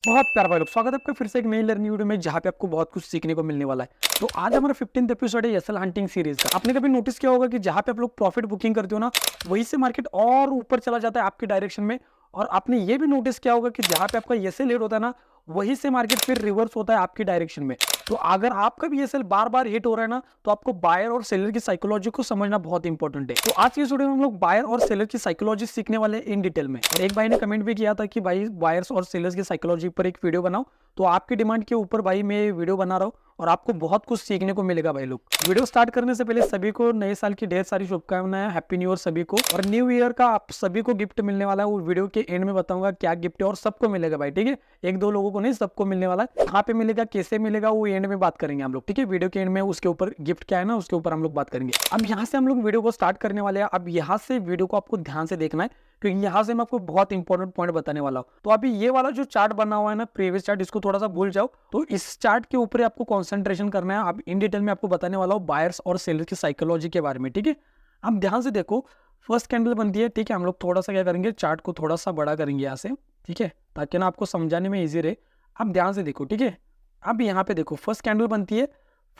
बहुत प्यार भाई लोग, स्वागत है आपका फिर से एक नई लर्निंग वीडियो में जहाँ पे आपको बहुत कुछ सीखने को मिलने वाला है। तो आज हमारा 15th एपिसोड है एसएल हंटिंग सीरीज का। आपने कभी नोटिस किया होगा कि जहाँ पे आप लोग प्रॉफिट बुकिंग करते हो ना, वहीं से मार्केट और ऊपर चला जाता है आपकी डायरेक्शन में। और आपने ये भी नोटिस किया होगा कि जहाँ पे आपका एसएल हिट होता है ना, वहीं से मार्केट फिर रिवर्स होता है आपकी डायरेक्शन में। तो अगर आपका भी एसएल बार बार हिट हो रहा है ना, तो आपको बायर और सेलर की साइकोलॉजी को समझना बहुत इंपॉर्टेंट है। तो आज की इस वीडियो में हम लोग बायर और सेलर की साइकोलॉजी सीखने वाले हैं इन डिटेल में। और एक भाई ने कमेंट भी किया था कि भाई बायर्स और सेलर्स की साइकोलॉजी पर एक वीडियो बनाओ। तो आपकी डिमांड के ऊपर भाई मैं ये वीडियो बना रहा हूँ और आपको बहुत कुछ सीखने को मिलेगा भाई लोग। वीडियो स्टार्ट करने से पहले सभी को नए साल की ढेर सारी शुभकामनाएं, हैप्पी न्यू ईयर सभी को। और न्यू ईयर का आप सभी को गिफ्ट मिलने वाला है, वो वीडियो के एंड में बताऊंगा क्या गिफ्ट है और सबको मिलेगा भाई, ठीक है। एक दो लोगों को नहीं, सबको मिलने वाला है। कहाँ पे मिलेगा, कैसे मिलेगा, वो एंड में बात करेंगे हम लोग, ठीक है। वीडियो के एंड में उसके ऊपर गिफ्ट क्या है ना, उसके ऊपर हम लोग बात करेंगे। अब यहाँ से हम लोग वीडियो को स्टार्ट करने वाले हैं। अब यहाँ से वीडियो को आपको ध्यान से देखना है, क्योंकि यहाँ से मैं आपको बहुत इंपॉर्टेंट पॉइंट बताने वाला हूँ। तो अभी ये वाला जो चार्ट बना हुआ है ना, प्रीवियस चार्ट, इसको थोड़ा सा भूल जाओ। तो इस चार्ट के ऊपर आपको कंसंट्रेशन करना है। अब इन डिटेल में आपको बताने वाला हूँ बायर्स और सेलर की साइकोलॉजी के बारे में, ठीक है। अब ध्यान से देखो, फर्स्ट कैंडल बनती है, ठीक है। हम लोग थोड़ा सा क्या करेंगे, चार्ट को थोड़ा सा बड़ा करेंगे यहाँ से, ठीक है, ताकि ना आपको समझाने में ईजी रहे। अब ध्यान से देखो, ठीक है। अब यहाँ पे देखो, फर्स्ट कैंडल बनती है।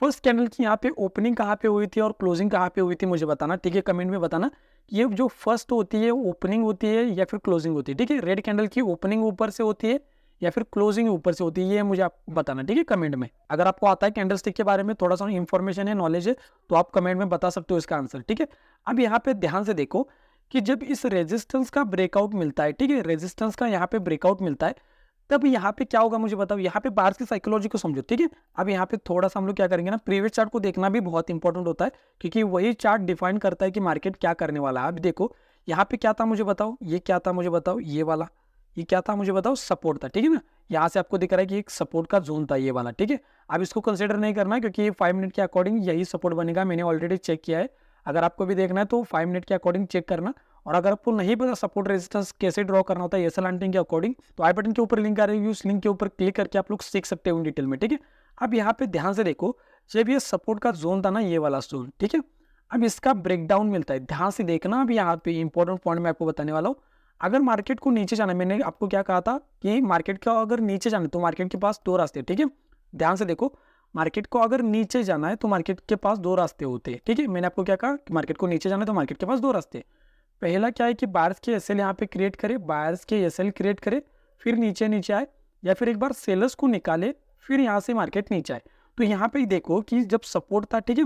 फर्स्ट कैंडल की यहाँ पे ओपनिंग कहाँ पे हुई थी और क्लोजिंग कहाँ पे हुई थी, मुझे बताना, ठीक है। कमेंट में बताना ये जो फर्स्ट होती है ओपनिंग होती है या फिर क्लोजिंग होती है, ठीक है। रेड कैंडल की ओपनिंग ऊपर से होती है या फिर क्लोजिंग ऊपर से होती है, ये मुझे आप बताना, ठीक है, कमेंट में। अगर आपको आता है कैंडल स्टिक के बारे में थोड़ा सा इन्फॉर्मेशन है, नॉलेज है, तो आप कमेंट में बता सकते हो इसका आंसर, ठीक है। अब यहाँ पे ध्यान से देखो कि जब इस रेजिस्टेंस का ब्रेकआउट मिलता है, ठीक है, रेजिस्टेंस का यहाँ पे ब्रेकआउट मिलता है, तब यहाँ पे क्या होगा मुझे बताओ। यहाँ पे बार्स की साइकोलॉजी को समझो, ठीक है। अब यहाँ पे थोड़ा सा हम लोग क्या करेंगे ना, प्रीवियस चार्ट को देखना भी बहुत इंपॉर्टेंट होता है, क्योंकि वही चार्ट डिफाइन करता है कि मार्केट क्या करने वाला है। अब देखो यहाँ पे क्या था मुझे बताओ, ये क्या था मुझे बताओ, ये वाला, ये क्या था मुझे बताओ, सपोर्ट था, ठीक है ना। यहाँ से आपको दिख रहा है कि एक सपोर्ट का जोन था ये वाला, ठीक है। अब इसको कंसिडर नहीं करना, क्योंकि ये 5 मिनट के अकॉर्डिंग यही सपोर्ट बनेगा, मैंने ऑलरेडी चेक किया है। अगर आपको भी देखना है तो 5 मिनट के अकॉर्डिंग चेक करना। और अगर आपको नहीं पता सपोर्ट रेजिस्टेंस कैसे ड्रॉ करना होता है एसएल हंटिंग के अकॉर्डिंग, तो आई बटन के ऊपर लिंक आ रही है, उस लिंक के ऊपर क्लिक करके आप लोग सीख सकते हो इन डिटेल में, ठीक है। अब यहाँ पे ध्यान से देखो, जब ये सपोर्ट का जोन था ना, ये वाला जोन, ठीक है, अब इसका ब्रेकडाउन मिलता है, ध्यान से देखना। अब यहाँ पे इंपॉर्टेंट पॉइंट मैं आपको बताने वाला हूँ। अगर मार्केट को नीचे जाना है, मैंने आपको क्या कहा था कि मार्केट का अगर नीचे जाना है तो मार्केट के पास दो रास्ते, ठीक है। ध्यान से देखो, मार्केट को अगर नीचे जाना है तो मार्केट के पास दो रास्ते होते हैं, ठीक है। मैंने आपको क्या कहा कि मार्केट को नीचे जाना है तो मार्केट के पास दो रास्ते। पहला क्या है कि बायर्स के एसएल यहाँ पे क्रिएट करे, बायर्स के एसएल क्रिएट करे, फिर नीचे नीचे आए, या फिर एक बार सेलर्स को निकाले, फिर यहाँ से मार्केट नीचे आए। तो यहाँ पे देखो कि जब सपोर्ट था, ठीक है।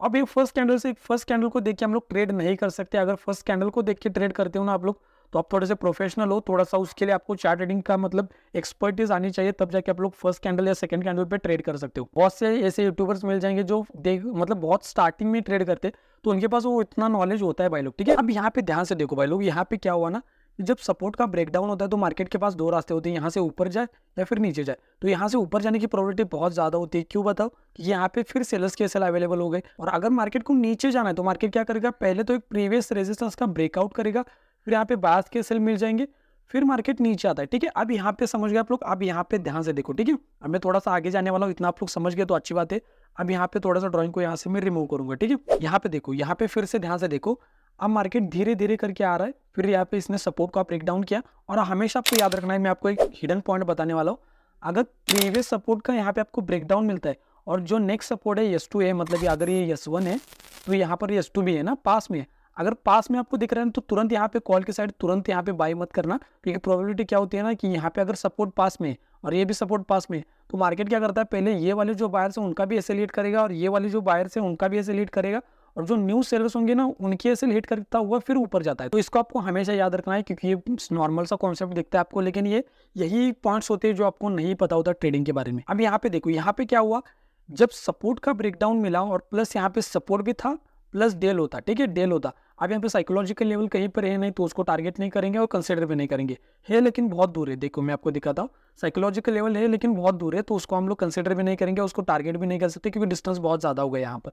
अब ये फर्स्ट कैंडल से, फर्स्ट कैंडल को देख के हम लोग ट्रेड नहीं कर सकते। अगर फर्स्ट कैंडल को देख के ट्रेड करते हो ना आप लोग, तो आप थोड़े से प्रोफेशनल हो, थोड़ा सा उसके लिए आपको चार्ट ट्रेडिंग का मतलब एक्सपर्टीज आनी चाहिए, तब जाके आप लोग फर्स्ट कैंडल या सेकंड कैंडल पे ट्रेड कर सकते हो। बहुत से ऐसे यूट्यूबर्स मिल जाएंगे जो देख मतलब बहुत स्टार्टिंग में ट्रेड करते, तो उनके पास वो इतना नॉलेज होता है भाई लोग, ठीक है। अब यहाँ पे ध्यान से देखो भाई लोग, यहाँ पे क्या हुआ ना, जब सपोर्ट का ब्रेकडाउन होता है तो मार्केट के पास दो रास्ते होते हैं, यहाँ से ऊपर जाए या फिर नीचे जाए। तो यहाँ से ऊपर जाने की प्रोबेबिलिटी बहुत ज्यादा होती है, क्यों बताओ, कि यहाँ पे फिर सेलर्स के एसएल अवेलेबल हो गए। और अगर मार्केट को नीचे जाना है तो मार्केट क्या करेगा, पहले तो एक प्रीवियस रेजिस्टेंस का ब्रेकआउट करेगा, फिर यहाँ पे बायर्स के एसएल मिल जाएंगे, फिर मार्केट नीचे आता है, ठीक है। अब यहाँ पे समझ गए आप लोग। अब यहाँ पे ध्यान से देखो, ठीक है। अब मैं थोड़ा सा आगे जाने वाला हूँ, इतना आप लोग समझ गए तो अच्छी बात है। अब यहाँ पे थोड़ा सा ड्राइंग को यहाँ से मैं रिमूव करूंगा, ठीक है। यहाँ पे देखो, यहाँ पे फिर से ध्यान से देखो, अब मार्केट धीरे धीरे करके आ रहा है, फिर यहाँ पे इसने सपोर्ट का ब्रेकडाउन किया। और हमेशा आपको याद रखना है, मैं आपको एक हिडन पॉइंट बताने वाला हूँ। अगर प्रीवियस सपोर्ट का यहाँ पे आपको ब्रेकडाउन मिलता है और जो नेक्स्ट सपोर्ट है S2 है, मतलब अगर ये S1 है तो यहाँ पर S2 भी है ना, पास में है। अगर पास में आपको दिख रहा है तो तुरंत यहाँ पे कॉल के साइड तुरंत यहाँ पे बाई मत करना, क्योंकि प्रोबेबिलिटी क्या होती है ना कि यहाँ पे अगर सपोर्ट पास में है और ये भी सपोर्ट पास में है, तो मार्केट क्या करता है, पहले ये वाले जो बायर्स हैं उनका भी एसएल हिट करेगा और ये वाले जो बायर्स हैं उनका भी एसएल हिट करेगा, और जो न्यू सेलर्स होंगे ना उनकी एसएल हिट करता हुआ फिर ऊपर जाता है। तो इसको आपको हमेशा याद रखना है, क्योंकि ये नॉर्मल सा कॉन्सेप्ट दिखता है आपको, लेकिन ये यही पॉइंट्स होते हैं जो आपको नहीं पता होता ट्रेडिंग के बारे में। अब यहाँ पे देखो, यहाँ पे क्या हुआ, जब सपोर्ट का ब्रेकडाउन मिला और प्लस यहाँ पे सपोर्ट भी था, प्लस डेल होता, ठीक है, डेल होता। अब यहाँ पे साइकोलॉजिकल लेवल कहीं पर है नहीं, तो उसको टारगेट नहीं करेंगे और कंसिडर भी नहीं करेंगे, है लेकिन बहुत दूर है। देखो मैं आपको दिखाता हूँ, साइकोलॉजिकल लेवल है लेकिन बहुत दूर है, तो उसको हम लोग कंसिडर भी नहीं करेंगे, उसको टारगेट भी नहीं कर सकते, क्योंकि डिस्टेंस बहुत ज़्यादा हो गया यहाँ पर।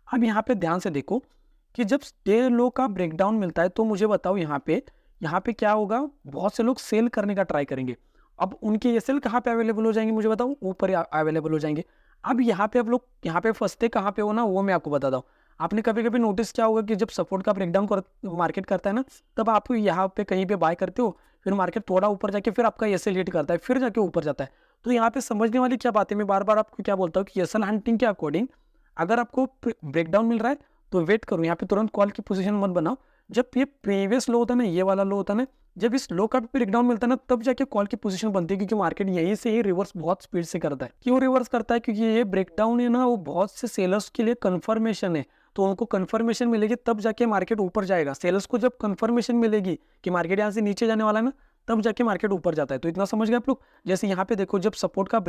अब यहाँ पे ध्यान से देखो कि जब डे लो का ब्रेकडाउन मिलता है, तो मुझे बताओ यहाँ पे क्या होगा, बहुत से लोग सेल करने का ट्राई करेंगे। अब उनके ये सेल कहाँ पे अवेलेबल हो जाएंगे मुझे बताओ, ऊपर अवेलेबल हो जाएंगे। अब यहाँ पे आप लोग यहाँ पे फंसते कहाँ पे हो ना, वो मैं आपको बताता हूँ। आपने कभी कभी नोटिस किया होगा कि जब सपोर्ट का ब्रेकडाउन मार्केट करता है ना, तब आप यहाँ पे कहीं पे बाय करते हो, फिर मार्केट थोड़ा ऊपर जाके फिर आपका एसएल हिट करता है, फिर जाके ऊपर जाता है। तो यहाँ पे समझने वाली क्या बात है, मैं बार बार आपको क्या बोलता हूँ कि एसएल हंटिंग के अकॉर्डिंग अगर आपको ब्रेकडाउन मिल रहा है तो वेट करो, यहाँ पे तुरंत कॉल की पोजीशन मत बनाओ। जब ये प्रीवियस लो होता है ना, ये वाला लो होता है ना, जब इस लो का ब्रेकडाउन मिलता है ना, तब जाके कॉल की पोजीशन बनती है, क्योंकि मार्केट यहीं से ही रिवर्स बहुत स्पीड से करता है। क्यों रिवर्स करता है? क्योंकि ये ब्रेकडाउन है ना, वो बहुत से सेलर्स के लिए कंफर्मेशन है। तो उनको कंफर्मेशन मिलेगी तब जाके मार्केट ऊपर जाएगा। सेलर्स को जब कंफर्मेशन मिलेगी कि मार्केट यहाँ से नीचे जाने वाला है ना, तब जाके मार्केट ऊपर जाता है। तो इतना समझ गए आप लोग। जैसे यहाँ पे देखो, जब सपोर्ट का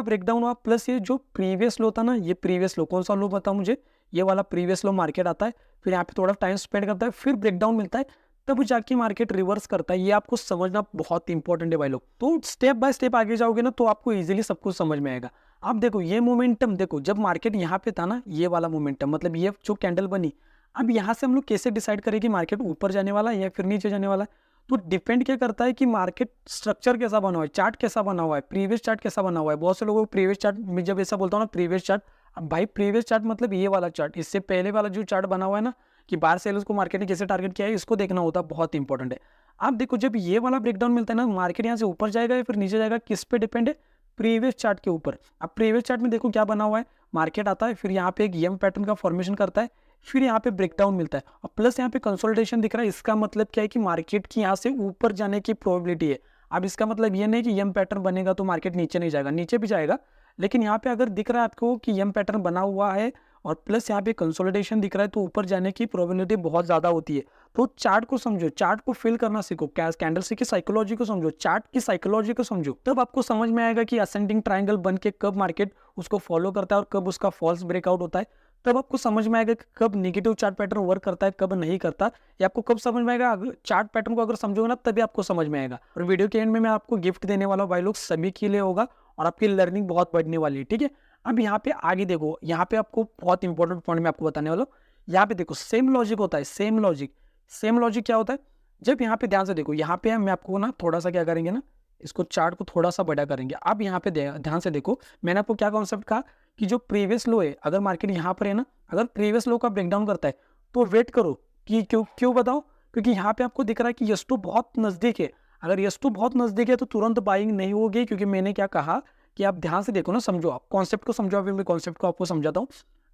ब्रेकडाउन हुआ प्लस ये जो प्रीवियस लो था ना, ये प्रीवियस लो, कौन सा लो बताओ मुझे, ये वाला प्रीवियस लो मार्केट आता है, फिर यहाँ पे थोड़ा टाइम स्पेंड करता है, फिर ब्रेकडाउन मिलता है, तब जाके मार्केट रिवर्स करता है। ये आपको समझना बहुत इंपॉर्टेंट है भाई लोग। तो स्टेप बाय स्टेप आगे जाओगे ना, तो आपको इजीली सब कुछ समझ में आएगा। आप देखो ये मोमेंटम, देखो जब मार्केट यहाँ पे था ना, ये वाला मोमेंटम मतलब ये जो कैंडल बनी, अब यहाँ से हम लोग कैसे डिसाइड करें कि मार्केट ऊपर जाने वाला है या फिर नीचे जाने वाला है? तो डिपेंड क्या करता है कि मार्केट स्ट्रक्चर कैसा बना हुआ है, चार्ट कैसा बना हुआ है, प्रीवियस चार्ट कैसा बना हुआ है। बहुत से लोगों को प्रीवियस चार्ट में जब ऐसा बोलता हूँ ना, प्रीवियस चार्ट, अब भाई प्रीवियस चार्ट मतलब ये वाला चार्ट, इससे पहले वाला जो चार्ट बना हुआ है ना, कि बाहर सेलर्स को मार्केट ने कैसे टारगेट किया है, इसको देखना होता है, बहुत इंपॉर्टेंट है। आप देखो जब ये वाला ब्रेकडाउन मिलता है ना, मार्केट यहाँ से ऊपर जाएगा या फिर नीचे जाएगा, किस पे डिपेंड है? प्रीवियस चार्ट के ऊपर। अब प्रीवियस चार्ट में देखो क्या बना हुआ है, मार्केट आता है, फिर यहाँ पे एक एम पैटर्न का फॉर्मेशन करता है, फिर यहाँ पे ब्रेकडाउन मिलता है, और प्लस यहाँ पे कंसोलिडेशन दिख रहा है। इसका मतलब क्या है कि मार्केट की यहाँ से ऊपर जाने की प्रोबेबिलिटी है। अब इसका मतलब ये नहीं कि एम पैटर्न बनेगा तो मार्केट नीचे नहीं जाएगा, नीचे भी जाएगा, लेकिन यहाँ पे अगर दिख रहा है आपको कि एम पैटर्न बना हुआ है और प्लस यहाँ पे कंसोलिडेशन दिख रहा है, तो ऊपर जाने की प्रोबेबिलिटी बहुत ज्यादा होती है। तो चार्ट को समझो, चार्ट को फिल करना सीखो, कैंडलस्टिक की साइकोलॉजी को समझो, चार्ट की साइकोलॉजी को समझो, तब आपको समझ में आएगा कि असेंडिंग ट्रायंगल बन के कब मार्केट उसको फॉलो करता है और कब उसका फॉल्स ब्रेकआउट होता है। तब आपको समझ में आएगा कि कब नेगेटिव चार्ट पैटर्न वर्क करता है, कब नहीं करता। ये आपको कब समझ में आएगा? अगर चार्ट पैटर्न को अगर समझोगे ना, तभी आपको समझ में आएगा। और वीडियो के एंड में मैं आपको गिफ्ट देने वाला हूँ भाई लोग, सभी के लिए होगा और आपकी लर्निंग बहुत बढ़ने वाली है, ठीक है। अब यहाँ पे आगे देखो, यहाँ पे आपको बहुत इंपॉर्टेंट पॉइंट मैं आपको बताने वाला हूँ। यहाँ पे देखो सेम लॉजिक होता है, सेम लॉजिक क्या होता है? जब यहाँ पे ध्यान से देखो, यहाँ पे मैं आपको ना थोड़ा सा क्या करेंगे ना, इसको चार्ट को थोड़ा सा बड़ा करेंगे। अब यहाँ पे ध्यान से देखो, मैंने आपको क्या कॉन्सेप्ट कहा कि जो प्रीवियस लो है, अगर मार्केट यहाँ पर है ना, अगर प्रीवियस लो का ब्रेकडाउन करता है तो वेट करो कि क्यों बताओ, क्योंकि यहाँ पे आपको दिख रहा है कि यस टू बहुत नजदीक है। अगर यस टू बहुत नजदीक है तो तुरंत बाइंग नहीं होगी, क्योंकि मैंने क्या कहा कि आप ध्यान से देखो ना, समझो, आप कॉन्सेप्ट को समझो। अभी मैं कॉन्सेप्ट को आपको समझाता हूँ।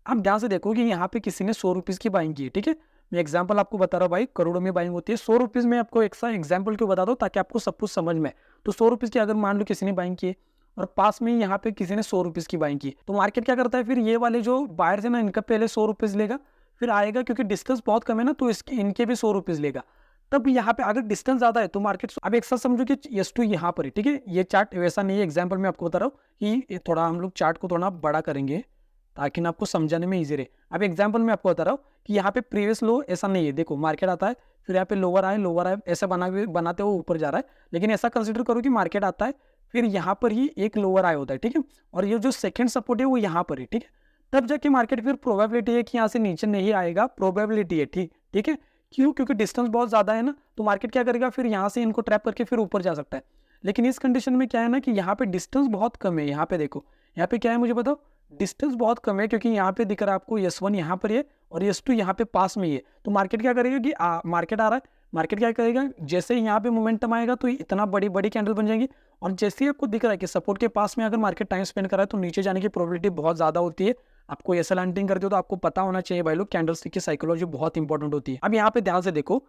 आप ध्यान से देखो कि यहाँ पे किसी ने 100 रुपीज की बाइंग की है, ठीक है। मैं एग्जांपल आपको बता रहा हूँ भाई, करोड़ों में बाइंग होती है, 100 रुपीज में आपको एक एग्जाम्पल क्यों बता दो, ताकि आपको सब कुछ समझ में। तो 100 रुपीज की अगर मान लो किसी ने बाइंग की है और पास में यहाँ पे किसी ने 100 रुपीज की बाइंग की, तो मार्केट क्या करता है, फिर ये वाले जो बायर है ना, इनका पहले 100 रुपीज लेगा, फिर आएगा, क्योंकि डिस्टेंस बहुत कम है ना, तो इसके इनके भी 100 रुपीज लेगा। तब यहाँ पे अगर डिस्टेंस ज्यादा है तो मार्केट, अब एक साथ समझो कि यस टू यहाँ पर है, ठीक है। ये चार्ट वैसा नहीं है, एग्जाम्पल मैं आपको बता रहा हूँ कि थोड़ा हम लोग चार्ट को थोड़ा बड़ा करेंगे ताकि ना आपको समझाने में ईजी रहे। अब एग्जाम्पल मैं आपको बता रहा हूँ कि यहाँ पे प्रीवियस लो ऐसा नहीं है। देखो मार्केट आता है, फिर यहाँ पे लोअर आए ऐसा बनाते हुए ऊपर जा रहा है, लेकिन ऐसा कंसिडर करो कि मार्केट आता है, फिर यहाँ पर ही एक लोअर आय होता है, ठीक है, और ये जो सेकंड सपोर्ट है वो यहाँ पर है, ठीक है। तब जाके मार्केट फिर प्रोबेबिलिटी है कि यहाँ से नीचे नहीं आएगा, प्रोबेबिलिटी है, ठीक है। क्यों? क्योंकि डिस्टेंस बहुत ज्यादा है ना, तो मार्केट क्या करेगा, फिर यहाँ से इनको ट्रैप करके फिर ऊपर जा सकता है। लेकिन इस कंडीशन में क्या है ना कि यहाँ पे डिस्टेंस बहुत कम है। यहाँ पे देखो, यहाँ पे क्या है मुझे बताओ, डिस्टेंस बहुत कम है, क्योंकि यहाँ पे दिख रहा है आपको S1 यहाँ पर है और S2 यहाँ पे पास में ही है। तो मार्केट क्या करेगा कि मार्केट आ रहा है, मार्केट क्या करेगा, जैसे ही यहाँ पे मोमेंटम आएगा तो इतना बड़ी बड़ी कैंडल बन जाएगी, और जैसे ही आपको दिख रहा है कि सपोर्ट के पास में अगर मार्केट टाइम स्पेंड कर रहा है तो नीचे जाने की प्रोबेबिलिटी बहुत ज्यादा होती है। आपको एसएल हंटिंग करते हो तो आपको पता होना चाहिए भाई लोग, कैंडलस्टिक की साइकोलॉजी बहुत इंपॉर्टेंट होती है। अब यहाँ पे ध्यान से देखो,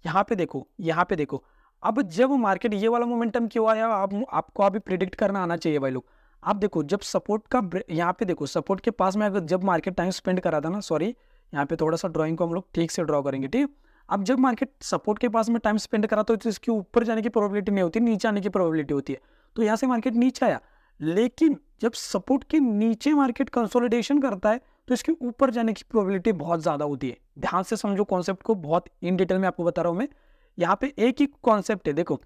यहाँ पे देखो, यहाँ पे देखो, अब जब मार्केट ये वाला मोमेंटम क्यों आया, आपको अभी प्रिडिक्ट करना आना चाहिए भाई लोग। आप देखो जब सपोर्ट का यहाँ पे देखो, सपोर्ट के पास में अगर जब मार्केट टाइम स्पेंड करा था ना, सॉरी यहाँ पे थोड़ा सा ड्राइंग को हम लोग ठीक से ड्रॉ करेंगे, ठीक। अब जब मार्केट सपोर्ट के पास में टाइम स्पेंड करा तो इसके ऊपर जाने की प्रोबेबिलिटी नहीं होती, नीचे आने की प्रोबेबिलिटी होती है। तो यहाँ से मार्केट नीचे आया, लेकिन जब सपोर्ट के नीचे मार्केट कंसोलिडेशन करता है तो इसके ऊपर जाने की प्रोबेबिलिटी बहुत ज्यादा होती है। ध्यान से समझो कॉन्सेप्ट को, बहुत इन डिटेल में आपको बता रहा हूं मैं। यहाँ पे एक ही कॉन्सेप्ट है, देखो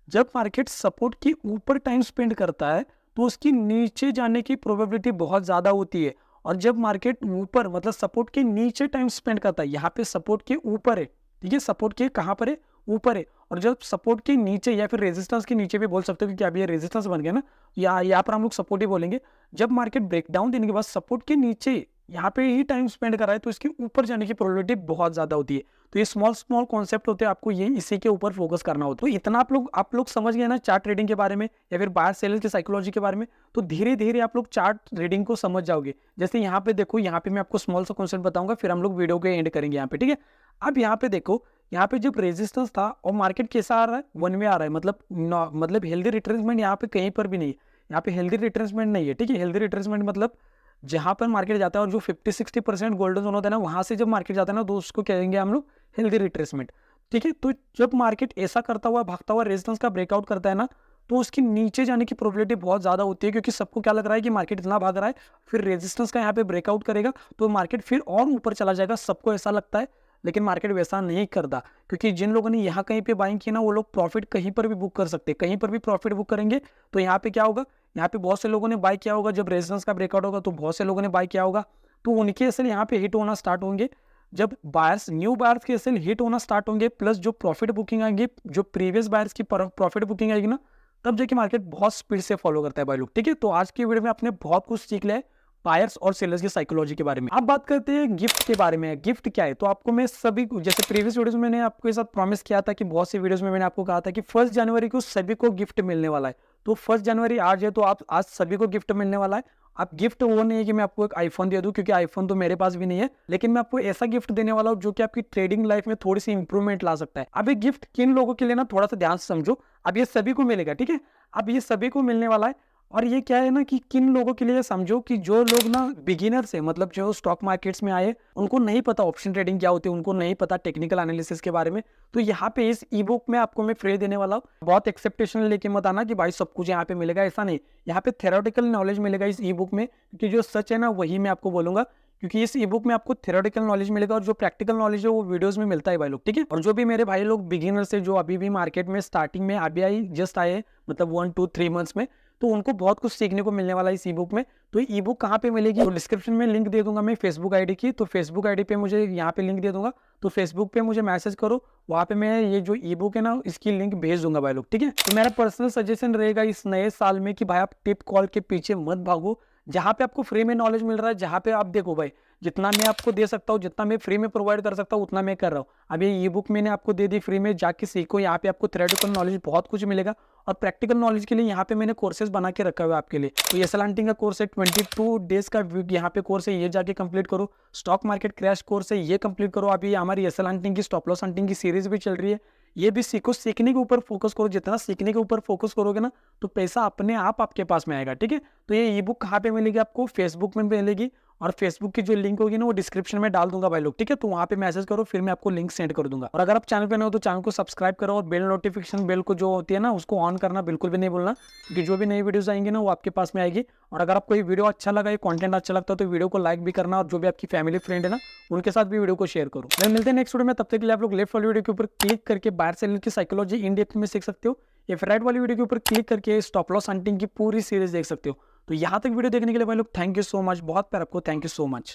जब मार्केट सपोर्ट के ऊपर टाइम स्पेंड करता है तो उसकी नीचे जाने की प्रोबेबिलिटी बहुत ज्यादा होती है, और जब मार्केट ऊपर मतलब सपोर्ट के नीचे टाइम स्पेंड करता है, यहाँ पे सपोर्ट के ऊपर है, ठीक है, सपोर्ट के कहाँ पर है, ऊपर है, और जब सपोर्ट के नीचे या फिर रेजिस्टेंस के नीचे भी बोल सकते हो, क्योंकि अभी ये रेजिस्टेंस बन गया ना, या यहाँ पर हम लोग सपोर्ट ही बोलेंगे। जब मार्केट ब्रेकडाउन देने के बाद सपोर्ट के नीचे यहाँ पे ही टाइम स्पेंड कर रहा है, तो इसके ऊपर जाने की प्रोबेबिलिटी बहुत ज़्यादा होती है। तो ये स्मॉल स्मॉल कॉन्सेप्ट होते हैं, आपको ये इसी के ऊपर फोकस करना होता है। तो इतना आप लोग समझ गए ना चार्ट रीडिंग के बारे में या फिर बायर सेलर की साइकोलॉजी के बारे में, तो धीरे धीरे आप लोग चार्ट रीडिंग को समझ जाओगे। जैसे यहाँ पे देखो, यहाँ पे मैं आपको स्मॉल सा कॉन्सेप्ट बताऊंगा, फिर हम लोग वीडियो के एंड करेंगे यहाँ पे, ठीक है। अब यहाँ पे देखो, यहाँ पे जब रेजिस्टेंस था और मार्केट कैसा आ रहा है, वन वे आ रहा है, मतलब हेल्दी रिट्रेसमेंट यहाँ पे कहीं पर भी नहीं है। यहाँ पे हेल्दी रिट्रेसमेंट नहीं है, ठीक है। हेल्दी रिट्रेसमेंट मतलब जहां पर मार्केट जाता है और जो 50-60% गोल्डन जोन होता है ना, वहां से जब मार्केट जाता है ना, तो उसको कहेंगे हम लोग हेल्दी रिट्रेसमेंट, ठीक है। तो जब मार्केट ऐसा करता हुआ भागता हुआ रेजिस्टेंस का ब्रेकआउट करता है ना, तो उसकी नीचे जाने की प्रोबेबिलिटी बहुत ज्यादा होती है, क्योंकि सबको क्या लग रहा है कि मार्केट इतना भाग रहा है, फिर रेजिस्टेंस का यहाँ पे ब्रेकआउट करेगा तो मार्केट फिर और ऊपर चला जाएगा, सबको ऐसा लगता है। लेकिन मार्केट वैसा नहीं करता, क्योंकि जिन लोगों ने यहाँ कहीं पे बाइंग की ना, वो लोग प्रॉफिट कहीं पर भी बुक कर सकते हैं, कहीं पर भी प्रॉफिट बुक करेंगे। तो यहाँ पे क्या होगा, यहाँ पे बहुत से लोगों ने बाय किया होगा, जब रेजिस्टेंस का ब्रेकआउट होगा तो बहुत से लोगों ने बाय किया होगा, तो उनके एसएल यहाँ पे हिट होना स्टार्ट होंगे। जब बायर्स न्यू बायर्स के एसएल हिट होना स्टार्ट होंगे, प्लस जो प्रॉफिट बुकिंग आएंगे, जो प्रीवियस बायर्स की प्रॉफिट बुकिंग आएगी ना, तब जाके मार्केट बहुत स्पीड से फॉलो करता है भाई लोग, ठीक है। तो आज की वीडियो में आपने बहुत कुछ सीख लिया है बायर्स और सेलर्स की साइकोलॉजी के बारे में। अब बात करते हैं गिफ्ट के बारे में। गिफ्ट क्या है, तो आपको मैं सभी को, जैसे प्रीवियस वीडियोस में मैंने आपके साथ प्रॉमिस किया था कि बहुत सी वीडियोस में मैंने आपको कहा था कि 1 जनवरी को सभी को गिफ्ट मिलने वाला है। तो 1 जनवरी आज है, तो आप आज सभी को गिफ्ट मिलने वाला है। अब गिफ्ट वो नहीं है कि मैं आपको एक आईफोन दे दूं, क्योंकि आईफोन तो मेरे पास भी नहीं है, लेकिन मैं आपको ऐसा गिफ्ट देने वाला हूं जो कि आपकी ट्रेडिंग लाइफ में थोड़ी सी इंप्रूवमेंट ला सकता है। अब ये गिफ्ट किन लोगों के लिए ना, थोड़ा सा ध्यान से समझो। अब ये सभी को मिलेगा, ठीक है। अब ये सभी को मिलने वाला है, और ये क्या है ना कि किन लोगों के लिए समझो, कि जो लोग ना बिगिनर्स है, मतलब जो स्टॉक मार्केट्स में आए, उनको नहीं पता ऑप्शन ट्रेडिंग क्या होती है, उनको नहीं पता टेक्निकल एनालिसिस के बारे में। तो यहाँ पे इस ई बुक में आपको मैं फ्री देने वाला हूँ। बहुत एक्सेप्टेशन लेके मत आना कि भाई सब कुछ यहाँ पे मिलेगा, ऐसा नहीं। यहाँ पे थेरोटिकल नॉलेज मिलेगा इस ई बुक में, क्योंकि जो सच है ना वही मैं आपको बोलूंगा, क्योंकि इस ई बुक में आपको थ्योरेटिकल नॉलेज मिलेगा, और जो प्रैक्टिकल नॉलेज है वो वीडियोस में मिलता है भाई लोग, ठीक है। और जो भी मेरे भाई लोग बिगिनर्स है, जो अभी भी मार्केट में स्टार्टिंग में अभी जस्ट आए, मतलब 1-2-3 मंथ्स में, तो उनको बहुत कुछ सीखने को मिलने वाला है इस ई बुक में। तो ई बुक कहाँ पे मिलेगी, तो डिस्क्रिप्शन में लिंक दे दूंगा मैं फेसबुक आईडी की, तो फेसबुक आईडी पे मुझे यहाँ पे लिंक दे दूंगा, तो फेसबुक पे मुझे मैसेज करो, वहाँ पे मैं ये जो ई बुक है ना, इसकी लिंक भेज दूंगा भाई लोग, ठीक है। तो मेरा पर्सनल सजेशन रहेगा इस नए साल में कि भाई आप टिप कॉल के पीछे मत भागो। जहाँ पे आपको फ्री में नॉलेज मिल रहा है, जहाँ पे आप देखो भाई, जितना मैं आपको दे सकता हूँ, जितना मैं फ्री में प्रोवाइड कर सकता हूँ, उतना मैं कर रहा हूँ। अब ये ई बुक मैंने आपको दे दी फ्री में, जाके सीखो। यहाँ पे आपको थ्योरेटिकल नॉलेज बहुत कुछ मिलेगा, और प्रैक्टिकल नॉलेज के लिए यहाँ पे मैंने कोर्सेज बना के रखा हुआ है आपके लिए। तो एसएल हंटिंग का कोर्स है, 22 डेज का यहाँ पे कोर्स है, ये जाके कंप्लीट करो। स्टॉक मार्केट क्रैश कोर्स है, ये कंप्लीट करो। अभी हमारी एसएल हंटिंग की, स्टॉप लॉस हंटिंग की सीरीज भी चल रही है, ये भी सीखो। सीखने के ऊपर फोकस करो, जितना सीखने के ऊपर फोकस करोगे ना, तो पैसा अपने आप आपके पास में आएगा, ठीक है। तो ये ई बुक कहाँ पे मिलेगी आपको, फेसबुक में मिलेगी, और फेसबुक की जो लिंक होगी ना, वो डिस्क्रिप्शन में डाल दूंगा भाई लोग, ठीक है। तो वहाँ पे मैसेज करो, फिर मैं आपको लिंक सेंड कर दूंगा। और अगर आप चैनल पे नए हो तो चैनल को सब्सक्राइब करो, और बेल नोटिफिकेशन बेल को जो होती है ना, उसको ऑन करना बिल्कुल भी नहीं भूलना, क्योंकि जो भी नई वीडियोस आएंगी ना, वो आपके पास में आएगी। और अगर आपको ये वीडियो अच्छा लगा, ये कंटेंट अच्छा लगता है, तो वीडियो को लाइक भी करना, और जो भी आपकी फैमिली फ्रेंड है ना, उनके साथ भी वीडियो को शेयर करो। फिर मिलते हैं नेक्स्ट वीडियो में, तब तक के लिए आप लोग लेफ्ट वाली वीडियो के ऊपर क्लिक करके बायर सेलर की साइकोलॉजी इन डेप्थ में सीख सकते हो, या फिर राइट वाली वीडियो के ऊपर क्लिक करके स्टॉप लॉस हंटिंग की पूरी सीरीज देख सकते हो। तो यहाँ तक वीडियो देखने के लिए भाई लोग थैंक यू सो मच, बहुत प्यार आपको, थैंक यू सो मच।